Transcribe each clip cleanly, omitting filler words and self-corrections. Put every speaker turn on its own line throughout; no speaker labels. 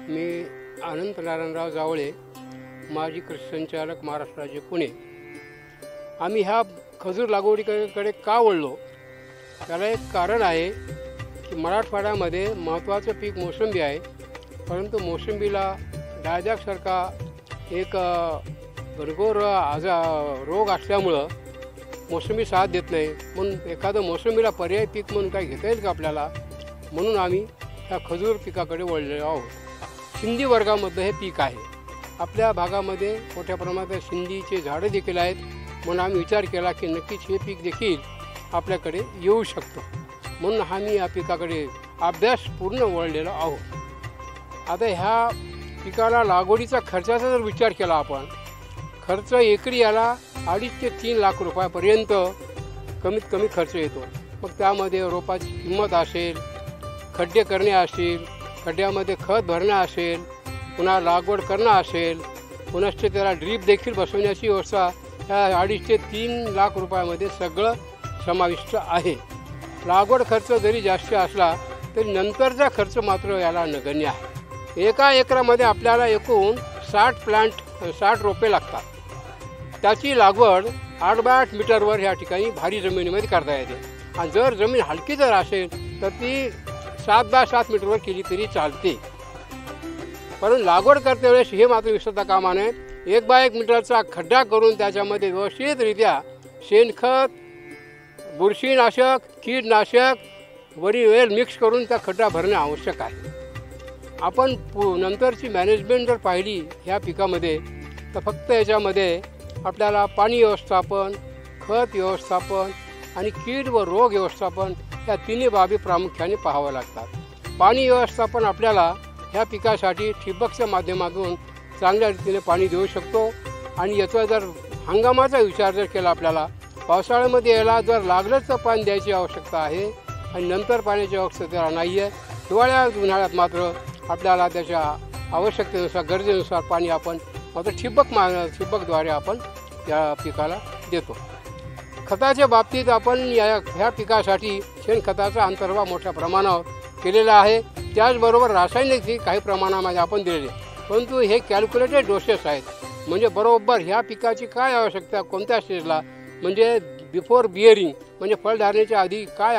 मी अनंत नारायणराव जावळे, माजी कृषी संचालक, महाराष्ट्र राज्य, पुणे. आम्ही ह्या खजूर लागवडीकडे का वळलो त्याला एक कारण आहे की मराठवाड्यामध्ये महत्त्वाचं पीक मोसंबी आहे, परंतु मोसंबीला डायजॅकसारखा एक घनघोर रोग असल्यामुळं मोसंबी साथ देत नाही. म्हणून एखादं मोसंबीला पर्यायी पीक म्हणून काय घेता येईल का आपल्याला, म्हणून आम्ही ह्या खजूर पिकाकडे वळलेलो आहोत. शिंदी वर्गामधलं हे पीक आहे. आपल्या भागामध्ये मोठ्या प्रमाणात शिंदीचे झाडं देखील आहेत, म्हणून आम्ही विचार केला की नक्कीच हे पीक देखील आपल्याकडे येऊ शकतो. म्हणून आम्ही या पिकाकडे अभ्यासपूर्ण वळलेलो आहोत. आता ह्या पिकाला लागवडीचा खर्चाचा जर विचार केला आपण, खर्च एकरी याला 2.5 ते 3 लाख रुपयापर्यंत कमीत कमी खर्च येतो. मग त्यामध्ये रोपाची किंमत असेल, खड्डे करणे असेल, खड्ड्यामध्ये खत भरणं असेल, पुन्हा लागवड करणं असेल, पुनश्च त्याला ड्रीप देखील बसवण्याची व्यवस्था, ह्या 2.5 ते 3 लाख रुपयामध्ये सगळं समाविष्ट आहे. लागवड खर्च जरी जास्त असला तरी नंतरचा खर्च मात्र याला नगण्य आहे. एका एकरामध्ये आपल्याला एकूण 60 रोपे लागतात. त्याची लागवड 8 बाय 8 मीटरवर ह्या ठिकाणी भारी जमिनीमध्ये करता येते. आणि जर जमीन हलकी जर असेल तर ती 7 बाय 7 मीटरवर केली तरी चालते. परंतु लागवड करते वेळेस हे मात्र विसरता कामा नये. 1 बाय 1 मीटरचा खड्डा करून त्याच्यामध्ये व्यवस्थितरित्या शेणखत, बुरशीनाशक, कीटनाशक वेल मिक्स करून त्या खड्डा भरणे आवश्यक आहे. आपण नंतरची मॅनेजमेंट जर पाहिली ह्या पिकामध्ये तर फक्त याच्यामध्ये आपल्याला पाणी व्यवस्थापन, खत व्यवस्थापन आणि कीड व रोग व्यवस्थापन या तिन्ही बाबी प्रामुख्याने पाहाव्या लागतात. पाणी व्यवस्थापन आपल्याला ह्या पिकासाठी ठिबकच्या माध्यमातून चांगल्या रीतीने पाणी देऊ शकतो. आणि याचा जर हंगामाचा विचार जर केला, आपल्याला पावसाळ्यामध्ये याला जर लागलंच तर पाणी द्यायची आवश्यकता आहे आणि नंतर पाण्याची आवश्यकता नाही आहे. उन्हाळ्यात मात्र आपल्याला त्याच्या आवश्यकतेनुसार, गरजेनुसार पाणी आपण मात्र ठिबकद्वारे आपण या पिकाला देतो. खताच्या बाबतीत आपण ह्या पिकासाठी शेणखताचा अंतर्भाव मोठ्या प्रमाणावर केलेला आहे. त्याचबरोबर रासायनिक काही प्रमाणामध्ये आपण दिलेले, परंतु हे कॅल्क्युलेटेड डोसेस आहेत. म्हणजे बरोबर ह्या पिकाची काय आवश्यकता, कोणत्या स्टेजला, म्हणजे बिफोर बिअरिंग म्हणजे फळधारणेच्या आधी काय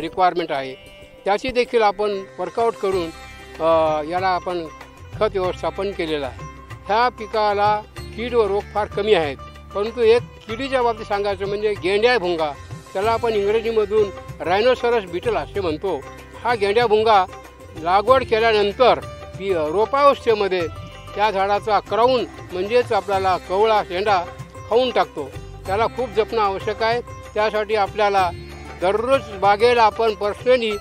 रिक्वायरमेंट आहे त्याची देखील आपण वर्कआउट करून याला आपण खत व्यवस्थापन केलेलं आहे. ह्या पिकाला कीड व रोग फार कमी आहेत, परंतु एक किडीच्या बाबतीत सांगायचं म्हणजे गेंड्या भुंगा, त्याला आपण इंग्रजीमधून रायनोसरस बीटल असे म्हणतो. हा गेंड्या भुंगा लागवड केल्यानंतर रोपावस्थेमध्ये त्या झाडाचा क्राऊन म्हणजेच आपल्याला कवळा शेंडा खाऊन टाकतो. त्याला खूप जपणं आवश्यक आहे. त्यासाठी आपल्याला दररोज बागेला आपण पर्सनली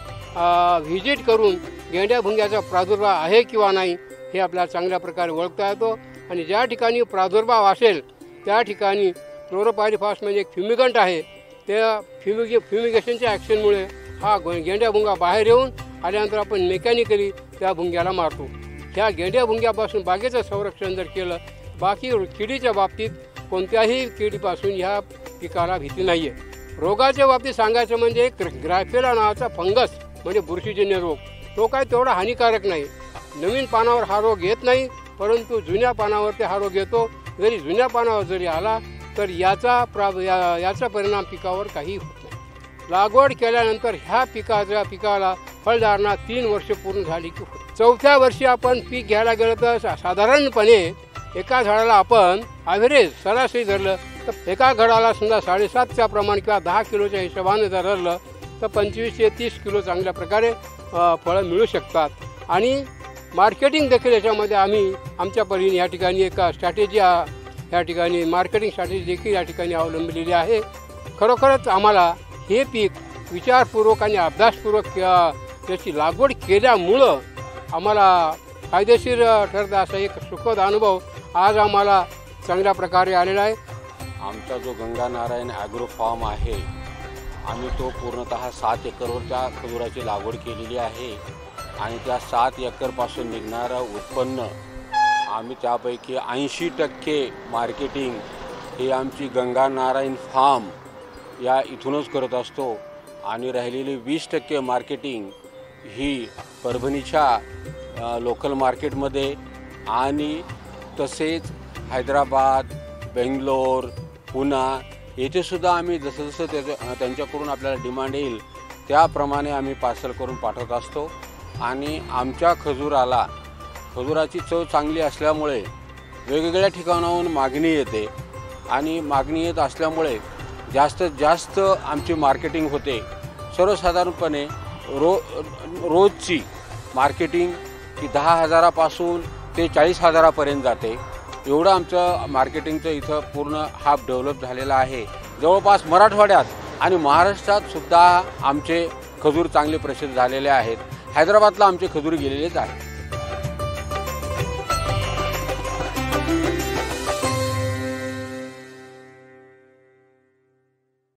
व्हिजिट करून गेंड्या भुंग्याचा प्रादुर्भाव आहे किंवा नाही हे आपल्याला चांगल्या प्रकारे ओळखता येतो. आणि ज्या ठिकाणी प्रादुर्भाव असेल त्या ठिकाणी क्लोरोपायरिफॉस म्हणजे एक फ्युमिगंट आहे, त्या फ्युमिगेशनच्या ॲक्शनमुळे हा गेंड्या भुंगा बाहेर येऊन आल्यानंतर आपण मेकॅनिकली त्या भुंग्याला मारतो. ह्या गेंड्या भुंग्यापासून बागेचं संरक्षण जर केलं, बाकी किडीच्या बाबतीत कोणत्याही किडीपासून ह्या पिकाला भीती नाही आहे. रोगाच्या बाबतीत सांगायचं म्हणजे ग्रायफेला नावाचा फंगस म्हणजे बुरशीजन्य रोग, तो काय तेवढा हानिकारक नाही. नवीन पानावर हा रोग येत नाही, परंतु जुन्या पानावरती हा रोग येतो. जरी जुन्या पानावर जरी आला तर याचा परिणाम पिकावर काही होत नाही. लागवड केल्यानंतर ह्या पिकाला फळधारणा 3 वर्ष पूर्ण झाली की 4थ्या वर्षी आपण पीक घ्यायला गेलं तर साधारणपणे एका झाडाला आपण ॲव्हरेज सरासरी धरलं तर एका घडाला समजा 7.5च्या प्रमाण किंवा 10 किलोच्या हिशोबाने जर धरलं तर 25 ते 30 किलो चांगल्या प्रकारे फळं मिळू शकतात. आणि मार्केटिंग देखील याच्यामध्ये आम्ही आमच्या परीने या ठिकाणी एक स्ट्रॅटेजी या ठिकाणी मार्केटिंग स्ट्रॅटेजी देखील या ठिकाणी अवलंबलेली आहे. खरोखरच आम्हाला हे पीक विचारपूर्वक आणि अभ्यासपूर्वक त्याची लागवड केल्यामुळं आम्हाला फायदेशीर ठरतं असा एक सुखद अनुभव आज आम्हाला चांगल्या प्रकारे आलेला आहे.
आमचा जो गंगा नारायण ॲग्रो फार्म आहे, आम्ही तो पूर्णतः 7 एकरवर त्या खजुराची लागवड केलेली आहे. आणि त्या 7 एकरपासून निघणारं उत्पन्न आम्ही त्यापैकी 80% मार्केटिंग ही आमची गंगा नारायण फार्म या इथूनच करत असतो. आणि राहिलेली 20% मार्केटिंग ही परभणीच्या लोकल मार्केटमध्ये आणि तसेच हैदराबाद, बेंगलोर, पुणा येथेसुद्धा आम्ही जसं जसं त्यांच्याकडून आपल्याला डिमांड येईल त्याप्रमाणे आम्ही पार्सल करून पाठवत असतो। आणि आमच्या खजुराची चव चांगली असल्यामुळे वेगवेगळ्या ठिकाणाहून मागणी येते आणि मागणी येत असल्यामुळे जास्तीत जास्त आमची मार्केटिंग होते। सर्वसाधारणपणे रोजची मार्केटिंग ही 10,000 पासून ते 40,000पर्यंत जाते। एवढं आमचं मार्केटिंगचं इथं पूर्ण हब डेव्हलप झालेला आहे। जवळपास मराठवाड्यात आणि महाराष्ट्रात सुद्धा आमचे खजूर चांगले प्रसिद्ध झालेले आहेत। हैदराबादला आमचे खजूर गेलेलेच आहेत।